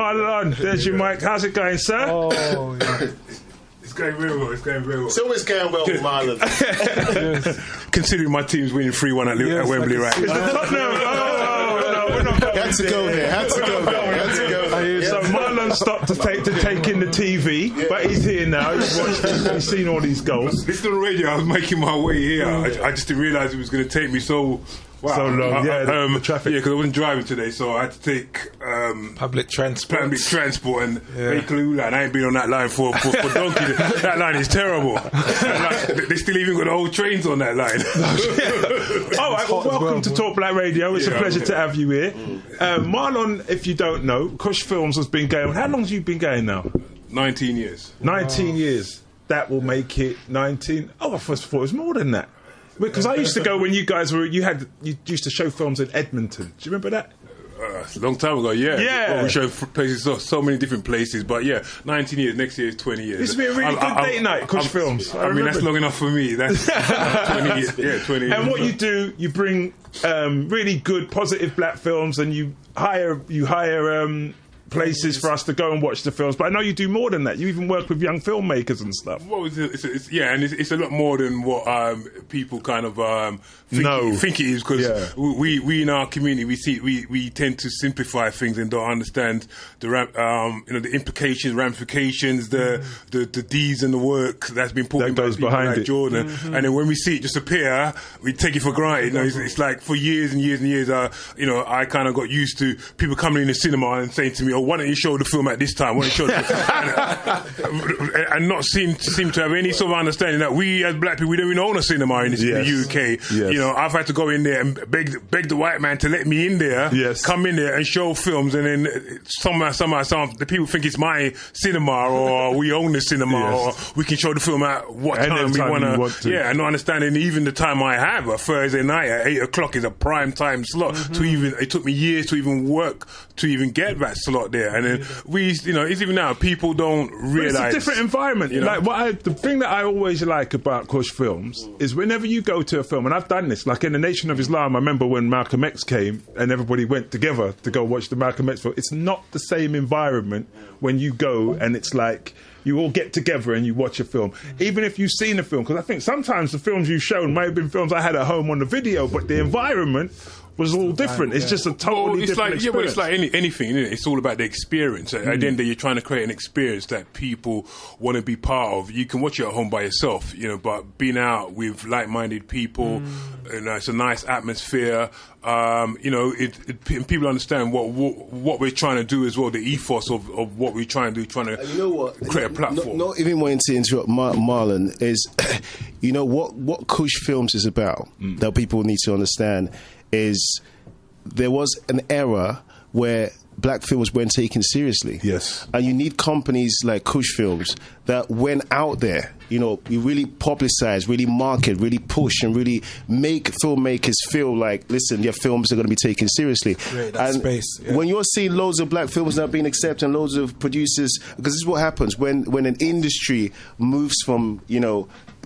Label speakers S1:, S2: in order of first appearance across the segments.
S1: Marlon, there's your mic. How's it going, sir?
S2: Oh, yeah.
S3: It's going very well. It's going very well.
S4: It's always going well with Marlon.
S3: Considering my team's winning 3-1 at Wembley right now.
S1: We're not
S4: Had to go there.
S1: So Marlon stopped to take in the TV, but he's here now. He's seen all these goals.
S3: Listening on the radio, I was making my way here. I just didn't realise it was going to take me so long.
S1: The traffic.
S3: Yeah, because I wasn't driving today, so I had to take
S2: Public transport
S3: and Bakerloo line. I ain't been on that line for donkey. That line is terrible. They still even got the old trains on that line.
S1: All right, well, welcome to Talk Black Radio. It's a pleasure to have you here. Marlon, if you don't know, Kush Films has been going. How long have you been going now?
S3: 19 years.
S1: 19 years. That will make it 19. Oh, I first thought it was more than that. Because I used to go when you guys were. You used to show films in Edmonton. Do you remember that?
S3: A long time ago, yeah. Well, we show places, so many different places, but 19 years, next year is 20 years.
S1: This would be a really good date night, Kush Films.
S3: I mean, that's long enough for me. That's 20 years. Yeah, 20 years.
S1: And what you do, you bring really good, positive black films, and you hire places for us to go and watch the films. But I know you do more than that. You even work with young filmmakers and stuff.
S3: Well, it's a lot more than what people kind of think it is, because we in our community we tend to simplify things and don't understand the implications, ramifications, the deeds and the work that's been put in by people like Jordan. And then when we see it just appear, we take it for granted. It's like for years and years and years. I kind of got used to people coming in the cinema and saying to me, "Oh, why don't you show the film at this time?" Why don't you show and not seem to have any sort of understanding that we as black people, we don't even own a cinema in the UK.
S1: Yes.
S3: I've had to go in there and beg the white man to let me in there, come in there and show films, and then somehow the people think it's my cinema, or we own the cinema, or we can show the film at what time we want to. Yeah, and not understanding even the time I have, a Thursday night at 8 o'clock is a prime time slot. It took me years to even work to even get that slot there, and then it's even now people don't realise.
S1: It's a different environment. Like the thing that I always like about Kush Films is whenever you go to a film, and I've done this, like in the Nation of Islam, I remember when Malcolm X came and everybody went together to go watch the Malcolm X film. It's not the same environment when you go and it's like you all get together and you watch a film, even if you've seen a film, because I think sometimes the films you've shown might have been films I had at home on the video, but the environment was all different. It's just a totally different experience.
S3: But it's like anything, isn't it? It's all about the experience. At the end of the day, you're trying to create an experience that people want to be part of. You can watch it at home by yourself, but being out with like-minded people, it's a nice atmosphere. People understand what we're trying to do as well, the ethos of what we're trying to do, create a platform.
S4: Not even wanting to interrupt Marlon is, what Kush Films is about, that people need to understand, is there was an era where black films weren't taken seriously.
S1: Yes.
S4: And you need companies like Kush Films that went out there, you really publicize, really market, really push, and really make filmmakers feel like, listen, your films are going to be taken seriously.
S2: That space. Yeah.
S4: When you're seeing loads of black films not being accepted and loads of producers, because this is what happens when an industry moves from,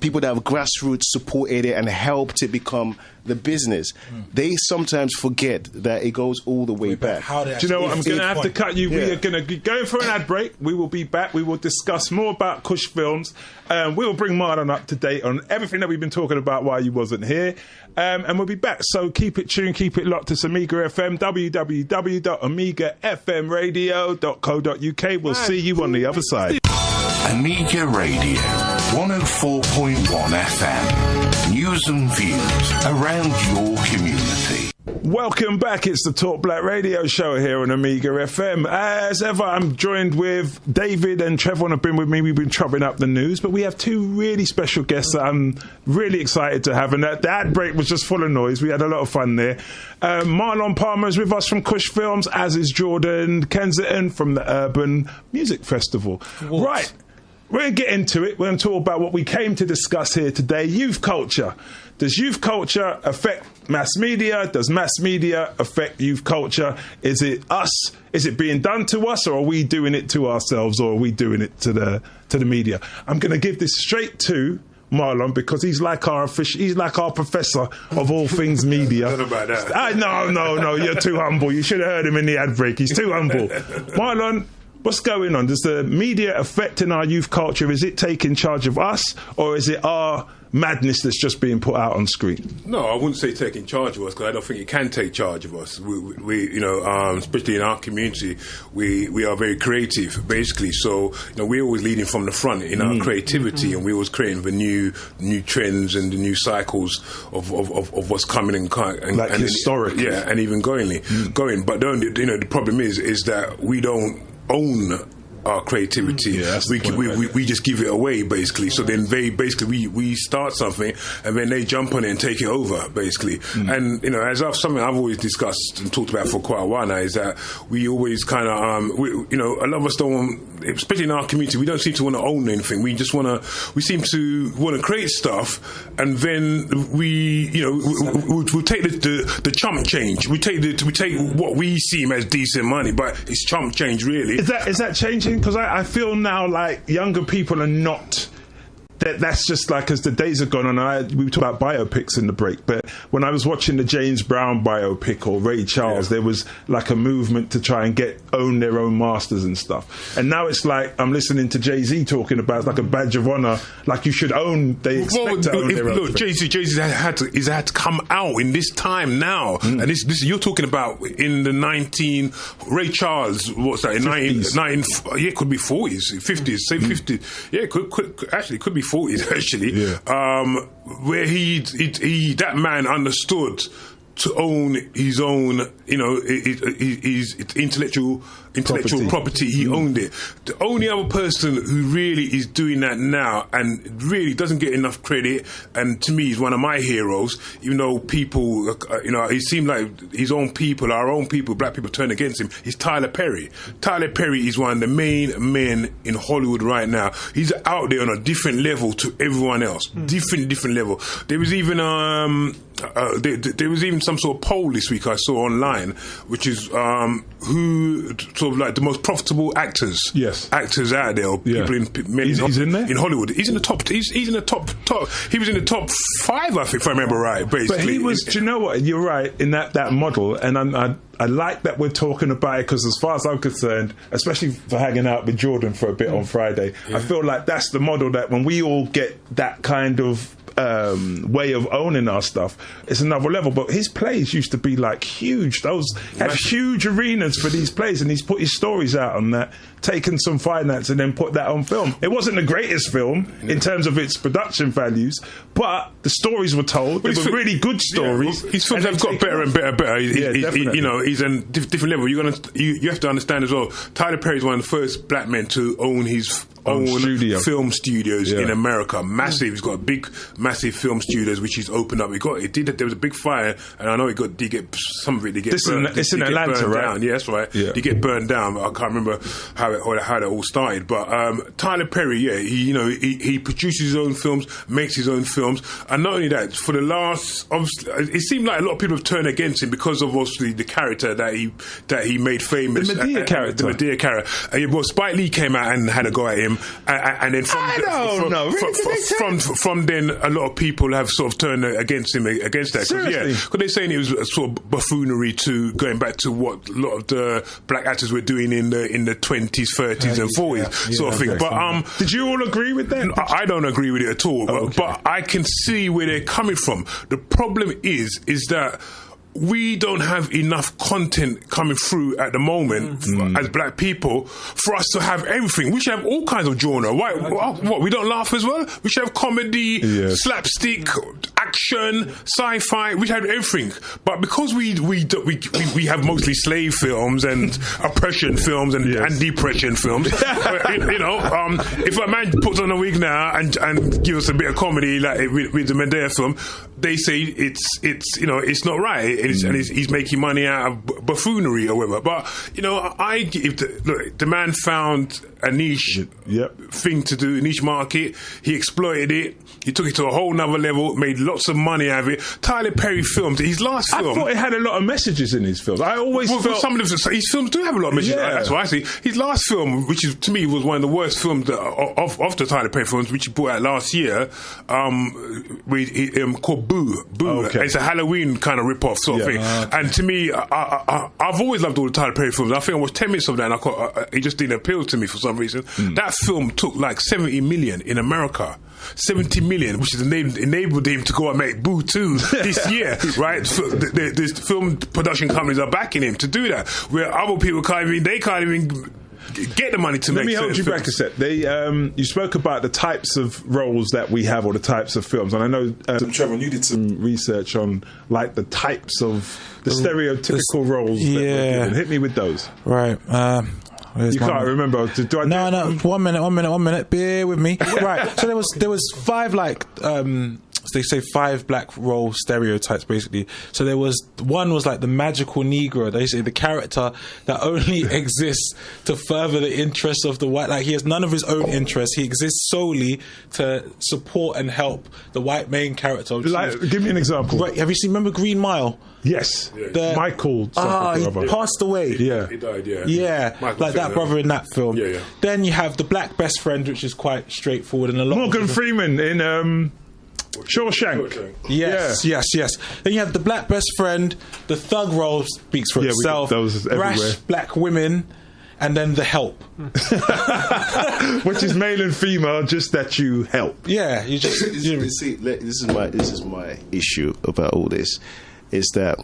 S4: people that have grassroots supported it and helped it become the business, they sometimes forget that it goes all the way back.
S1: Do you know what? I'm going to have to cut you. We are going to be going for an ad break. We will be back. We will discuss more about Kush Films. We will bring Marlon up to date on everything that we've been talking about while you wasn't here. And we'll be back. So keep it tuned, keep it locked. It's Amiga FM, www.amigafmradio.co.uk. We'll see you on the other side.
S5: Amiga Radio 104.1 FM. News and views around your community.
S1: Welcome back. It's the Talk Black Radio Show here on Amiga FM. As ever, I'm joined with David and Trevon have been with me. We've been chopping up the news, but we have two really special guests that I'm really excited to have. And that ad break was just full of noise. We had a lot of fun there. Marlon Palmer is with us from Kush Films, as is Jordan Kensington from the Urban Music Festival. What? Right. We're going to get into it. We're going to talk about what we came to discuss here today, youth culture. Does youth culture affect mass media? Does mass media affect youth culture? Is it us? Is it being done to us, or are we doing it to ourselves, or are we doing it to the media? I'm going to give this straight to Marlon, because he's like our professor of all things media.
S3: I don't know about that.
S1: No, you're too humble. You should have heard him in the ad break. He's too humble. Marlon, what's going on? Does the media affecting our youth culture? Is it taking charge of us, or is it our madness that's just being put out on screen?
S3: No, I wouldn't say taking charge of us, because I don't think it can take charge of us. We especially in our community, we are very creative, basically. So, we're always leading from the front in our creativity, and we're always creating the new trends and the new cycles of what's coming and
S1: historic,
S3: and even going. But the problem is that we don't own our creativity. We just give it away, basically. So then we start something, and then they jump on it and take it over, basically. And something I've always discussed and talked about for quite a while now, is that we always kind of a lot of us don't, especially in our community, we don't seem to want to own anything. We seem to want to create stuff, and then we'll take the chump change. We take what we seem as decent money, but it's chump change, really.
S1: Is that changing? Because I feel now like younger people are not. That's just like, as the days have gone on, we talked about biopics in the break, but when I was watching the James Brown biopic or Ray Charles, there was like a movement to try and own their own masters and stuff. And now it's like, I'm listening to Jay-Z talking about, it's like a badge of honor, like you should own, they expect to own their own.
S3: Look, Jay-Z had to come out in this time now. And this you're talking about in the Ray Charles, what's that, in 19, it could be 40s, 50s, say 50s. Yeah, it could be 40s actually, where he that man understood to own his own, his intellectual property. He owned it. The only other person who really is doing that now and really doesn't get enough credit, and to me is one of my heroes, even though people, it seemed like his own people, our own people, black people, turn against him, is Tyler Perry. Tyler Perry is one of the main men in Hollywood right now. He's out there on a different level to everyone else. Different level. There was even there was even some sort of poll this week I saw online, which is who sort of like the most profitable actors out there, or people
S1: he's in there?
S3: in Hollywood. He's in the top. He's in the top. He was in the top 5, I think, if I remember right. Basically,
S1: but he was. Do you know what? You're right in that model, and I like that we're talking about it, because as far as I'm concerned, especially for hanging out with Jordan for a bit on Friday, I feel like that's the model that when we all get that kind of way of owning our stuff, it's another level. But his plays used to be like huge. Those had huge arenas for these plays, and he's put his stories out on that, taken some finance and then put that on film. It wasn't the greatest film in terms of its production values, but the stories were told. They were really good stories.
S3: His films have got better and better. He's a different level. You have to understand as well, Tyler Perry is one of the first black men to own his own film studios in America. Massive. He's got massive film studios which he's opened up. There was a big fire, and I know some of it. It's in Atlanta, right? Down. Yeah, that's right. Yeah. They get burned down. I can't remember how that all started. But Tyler Perry, he produces his own films, makes his own films, and not only that, for the last, obviously, it seemed like a lot of people have turned against him because of obviously the character that he made famous.
S1: The Medea character.
S3: The Medea character. Well, Spike Lee came out and had a go at him. And then from then, a lot of people have sort of turned against him, against that. Because they're saying it was a sort of buffoonery to going back to what a lot of the black actors were doing in the 20s, 30s, and 40s sort of thing. But
S1: did you all agree with that?
S3: I don't agree with it at all. But I can see where they're coming from. The problem is that we don't have enough content coming through at the moment as black people for us to have everything. We should have all kinds of genre. What? We don't laugh as well? We should have comedy, slapstick, action, sci-fi. We should have everything. But because we have mostly slave films and oppression films and depression films, if a man puts on a wig now and gives us a bit of comedy like with the Medea film, they say it's not right. And he's making money out of buffoonery or whatever. But the man found a niche thing to do, niche market. He exploited it. He took it to a whole nother level, made lots of money out of it. Tyler Perry filmed his last film.
S1: I thought it had a lot of messages in his films. I always felt...
S3: some of his films do have a lot of messages.
S1: Yeah.
S3: That's what I see. His last film, which is, to me was one of the worst films of the Tyler Perry films, which he brought out last year, called Boo.
S1: Okay.
S3: It's a Halloween kind of rip-off sort of thing. And to me, I've always loved all the Tyler Perry films. I think I watched 10 minutes of that and it just didn't appeal to me for some reason. That film took like 70 million in America. 70 million, which is enabled him to go and make Boo 2 this year, right? So the film production companies are backing him to do that, where other people can't even get the money to make.
S1: Let me hold you back a sec. You spoke about the types of roles that we have, or the types of films, and I know Trevon, you did some research on like the types of the stereotypical roles. That we're given. Hit me with those.
S2: Right.
S1: You can't remember.
S2: No. 1 minute. Bear with me. Right. So there was 5 they say 5 black role stereotypes basically. So one was like the magical Negro. They say the character that only exists to further the interests of the white. Like he has none of his own interests. He exists solely to support and help the white main character.
S1: Give me an example.
S2: Right. Have you seen? Remember Green Mile?
S1: Yes. Michael.
S2: He passed away.
S1: Yeah.
S3: He died.
S2: Yeah. Like that brother in that film.
S3: Yeah.
S2: Then you have the black best friend, which is quite straightforward and a lot.
S1: Morgan Freeman in Shawshank.
S2: Yes. Then you have the black best friend. The thug role speaks for itself. Rash black women, and then the help,
S1: which is male and female, just that you help.
S2: Yeah, you just
S4: see. This is my issue about all this, is that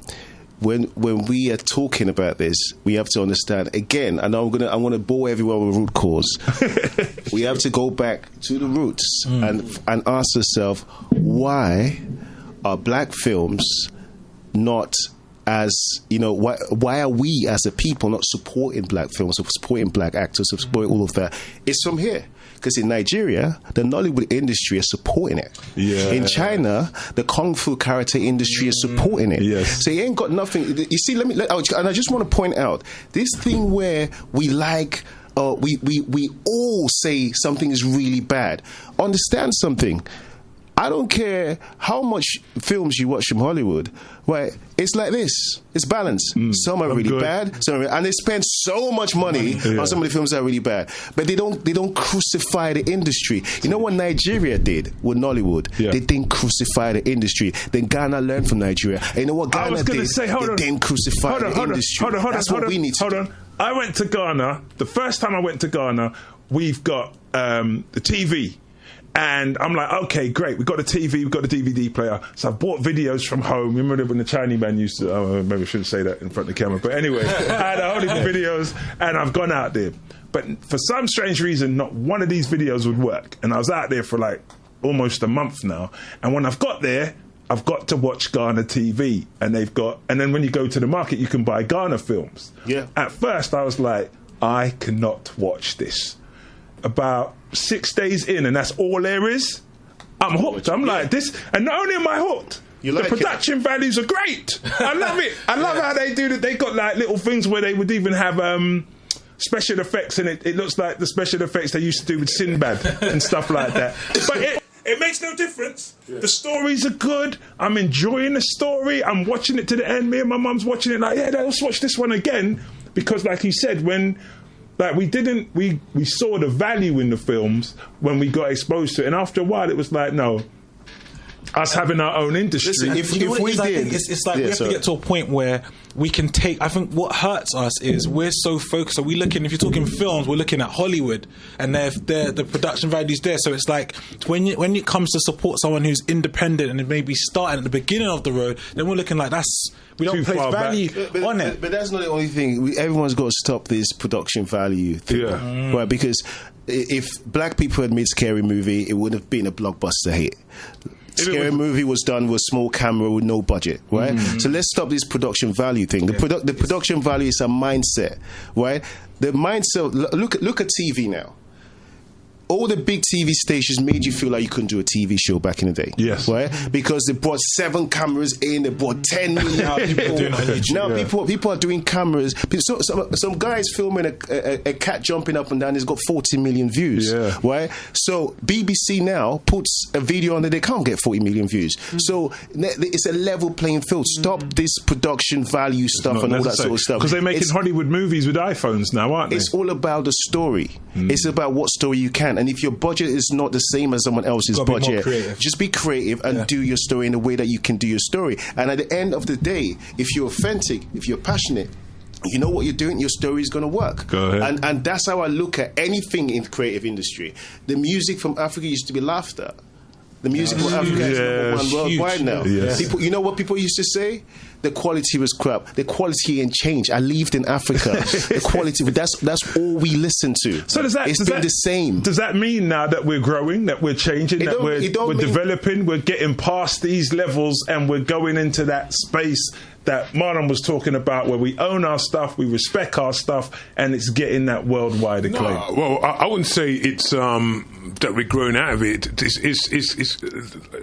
S4: when we are talking about this, we have to understand again. And I'm gonna bore everyone with root cause. We have to go back to the roots and ask ourselves, why are black films not as, why are we as a people not supporting black films, or supporting black actors, or supporting all of that? It's from here. Because in Nigeria, the Nollywood industry is supporting it.
S1: Yeah.
S4: In China, the Kung Fu karate industry is supporting it.
S1: Yes.
S4: So it ain't got nothing. You see, and I just want to point out this thing where we we all say something is really bad. Understand something. I don't care how much films you watch from Hollywood, right? It's like this. It's balanced. Some are really bad, and they spend so much money on some of the films that are really bad. But they don't crucify the industry. You know what Nigeria did with Nollywood?
S1: Yeah.
S4: They didn't crucify the industry. Then Ghana learned from Nigeria. And you know what Ghana did? They didn't crucify the industry. That's what we need to do.
S1: I went to Ghana. The first time I went to Ghana, we've got the TV. And I'm like, okay, great. We've got the TV, we've got the DVD player. So I bought videos from home. Remember when the Chinese man used to, maybe I shouldn't say that in front of the camera. But anyway, I had all these videos and I've gone out there. But for some strange reason, not one of these videos would work. And I was out there for like almost a month now. And when I've got there, I've got to watch Ghana TV. And then when you go to the market, you can buy Ghana films.
S4: Yeah.
S1: At first, I was like, I cannot watch this. About 6 days in, and that's all there is, I'm hooked. I'm like this, and not only am I hooked, the production values are great. I love it. I love how they do that. They got like little things where they would even have special effects, and it looks like the special effects they used to do with Sinbad and stuff like that. But it makes no difference. Yeah. The stories are good. I'm enjoying the story. I'm watching it to the end. Me and my mum's watching it like, let's watch this one again, because like you said, when we saw the value in the films when we got exposed to it, and after a while it was like, no, us having our own industry.
S4: Listen, if we did,
S2: it's like we have to get to a point where we can take. I think what hurts us is we're so focused. So we looking. If you're talking films, we're looking at Hollywood, and the production values there. So it's like when it comes to support someone who's independent and maybe starting at the beginning of the road, then we're looking like we don't place value on it.
S4: But that's not the only thing. Everyone's got to stop this production value thing, right? Because if black people had made Scary Movie, it would have been a blockbuster hit. Scary Movie was done with small camera with no budget, right? So let's stop this production value thing. The production value is a mindset, right? The mindset. Look at TV now. all the big TV stations made you feel like you couldn't do a TV show back in the day.
S1: Yes.
S4: Right? Because they brought 7 cameras in, they brought 10 million people. Now people are doing cameras. So, some guy's filming a cat jumping up and down, he's got 40 million views. Yeah. Right? So BBC now puts a video on that they can't get 40 million views. So it's a level playing field. Stop this production value stuff and all that sort of stuff.
S1: Because they're making Hollywood movies with iPhones now, aren't they?
S4: It's all about the story. It's about what story you can. And if your budget is not the same as someone else's budget, just be creative and do your story in the way that you can do your story. And at the end of the day, if you're authentic, if you're passionate, you know what you're doing, your story is going to work.
S1: Go ahead.
S4: And that's how I look at anything in the creative industry. The music from Africa used to be laughed at. The music from Africa is number one worldwide now.
S1: Yes.
S4: People, you know what people used to say? The quality was crap. The quality ain't changed. I lived in Africa. The quality, that's all we listen to. So it's been the same.
S1: Does that mean now that we're growing, that we're changing, that we're developing, we're getting past these levels and we're going into that space that Marlon was talking about, where we own our stuff, we respect our stuff, and it's getting that worldwide acclaim?
S3: No, well, I wouldn't say it's that we're growing out of it. It's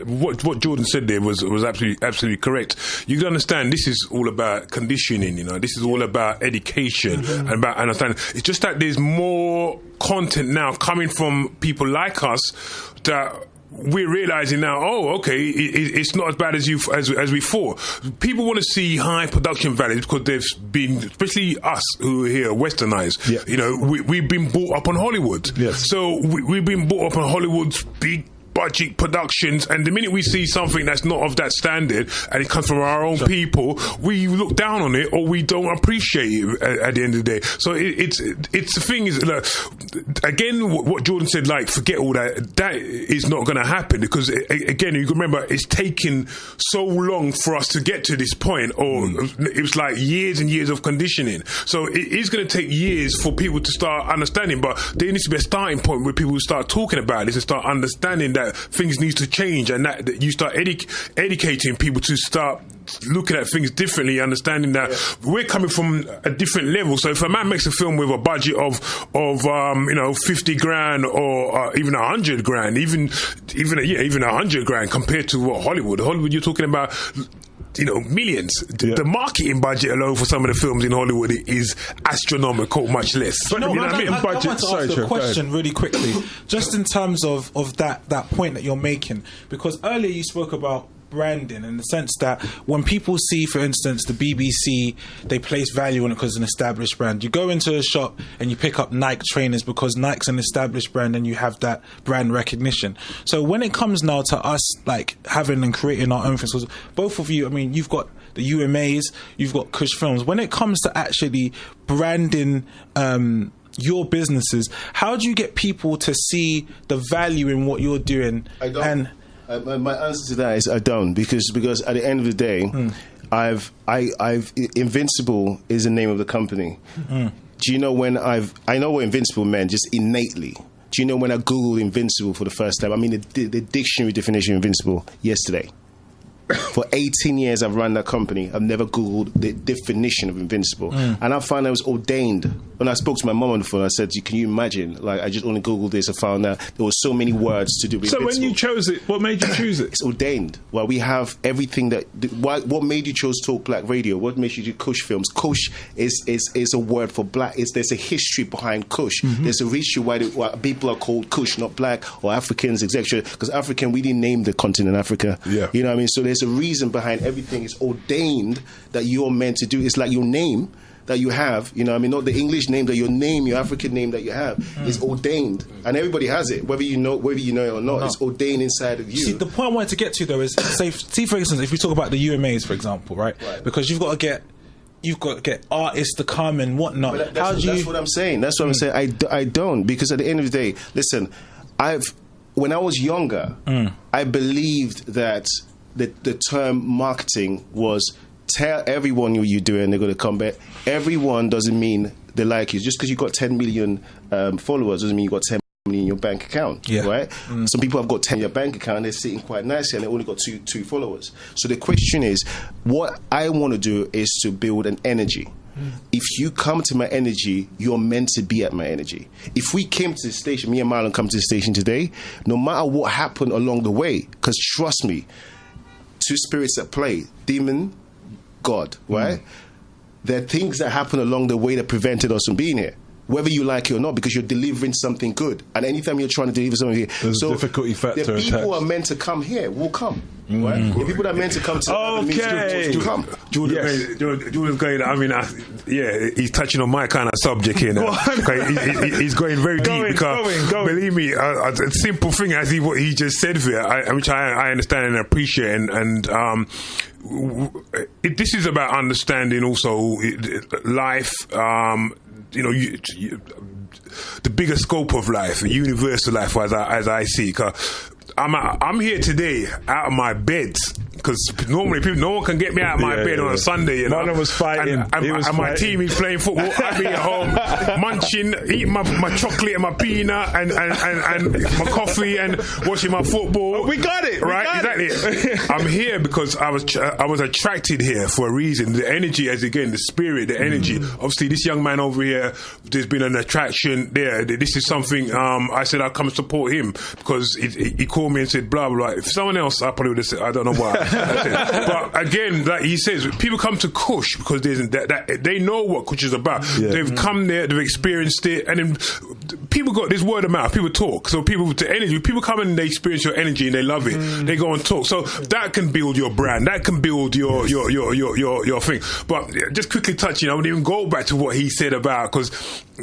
S3: what Jordan said there was absolutely correct. You can understand this is all about conditioning. You know, this is all about education and about understanding. It's just that there's more content now coming from people like us that we're realizing now, it's not as bad as we thought. People want to see high production values because they've been, especially us who are here, westernized. Yeah. You know, we've been brought up on Hollywood.
S1: Yes.
S3: So we've been brought up on Hollywood's big budget productions, and the minute we see something that's not of that standard and it comes from our own people, we look down on it or we don't appreciate it at the end of the day. So it's the thing is, again, what Jordan said, like, forget all that is not going to happen, because again, you can remember, it's taken so long for us to get to this point, or it was like years and years of conditioning. So it is going to take years for people to start understanding, but there needs to be a starting point where people start talking about this and start understanding that things need to change, and that you start educating people to start looking at things differently, understanding that we're coming from a different level. So if a man makes a film with a budget of 50 grand or even 100 grand, even 100 grand compared to what Hollywood, you're talking about, millions. The marketing budget alone for some of the films in Hollywood is astronomical, much less.
S2: But I want to ask a question really quickly, just in terms of that point that you're making, because earlier you spoke about branding, in the sense that when people see, for instance, the BBC, they place value on it because it's an established brand. You go into a shop and you pick up Nike trainers because Nike's an established brand and you have that brand recognition. So when it comes now to us, like, having and creating our own things, because both of you, I mean, you've got the UMAs, you've got Kush Films. When it comes to actually branding your businesses, how do you get people to see the value in what you're doing?
S4: My answer to that is I don't, because at the end of the day, I've Invincible is the name of the company. Do you know when I know what Invincible meant just innately? Do you know when I googled Invincible for the first time? I mean, the dictionary definition of Invincible yesterday. For 18 years I've run that company. I've never googled the definition of Invincible, and I found I was ordained. When I spoke to my mom on the phone, I said, "Can you imagine? Like, I just only googled this. I found out there were so many words to do with Invincible."
S1: So when you chose it, what made you choose it?
S4: It's ordained. Well, we have everything that. What made you choose Talk Black Radio? What made you do Kush Films? Kush is a word for black. There's a history behind Kush. There's a reason why people are called Kush, not black or Africans, etc. Because African, we didn't name the continent Africa.
S1: Yeah.
S4: You know what I mean? So there's a reason behind everything. It's ordained that you're meant to do. It's like your name that you have, you know what I mean, not the English name, that your name, your African name that you have is ordained, and everybody has it, whether you know it or not. It's ordained inside of you.
S2: See, the point I wanted to get to, though, is see, for instance, if we talk about the UMAs, for example, right? Because you've got to get artists to come and whatnot.
S4: That's what I'm saying. That's what I'm saying. I don't, because at the end of the day, listen, when I was younger, I believed that the term marketing was tell everyone what you're doing, they're going to come back. Everyone doesn't mean they like you. Just because you've got 10 million followers doesn't mean you've got 10 million in your bank account, right? Some people have got 10 in their bank account and they're sitting quite nicely and they only got two followers. So the question is, what I want to do is to build an energy. If you come to my energy, you're meant to be at my energy. If we came to the station, me and Marlon come to the station today, no matter what happened along the way, because trust me, two spirits at play, demon, God, right? There are things that happen along the way that prevented us from being here, whether you like it or not, because you're delivering something good. And anytime you're trying to deliver something here,
S1: there's a difficulty factor.
S4: The people who are meant to come here will come. Right? The people that are meant to come to come.
S3: Jordan's going. I mean, he's touching on my kind of subject here now. He's going very deep because believe me, a simple thing as what he just said there, which I understand and appreciate, and this is about understanding also life. The bigger scope of life, the universal life, as I see. I'm here today out of my bed because normally no one can get me out of my bed on a Sunday. You know?
S1: Marlon was fighting,
S3: and my team is playing football. I've been at home munching, eating my chocolate and my peanut and my coffee and watching my football.
S1: Oh, we got it,
S3: right? Exactly. I'm here because I was attracted here for a reason. The energy, as again, the spirit, the energy. Obviously, this young man over here, there's been an attraction there. This is something. I said I'll come support him because he called me and said blah blah. If someone else, I probably would have said I don't know why. But again, like he says, people come to Kush because they know what Kush is about. They've come there, they've experienced it, and then people got this word of mouth. People talk, so people come and they experience your energy and they love it. They go and talk, so that can build your brand. That can build your thing. But just quickly touching, I would even go back to what he said about, because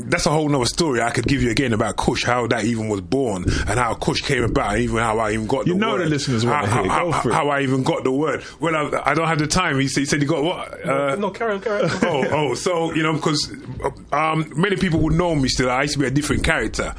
S3: that's a whole nother story I could give you again about Kush, how that even was born and how Kush came about, and even how I even got the word.
S1: The listeners want to hear.
S3: How I even got the word. Well, I don't have the time. He said you got what?
S2: No, carry on.
S3: So because many people would know me still. I used to be a different character.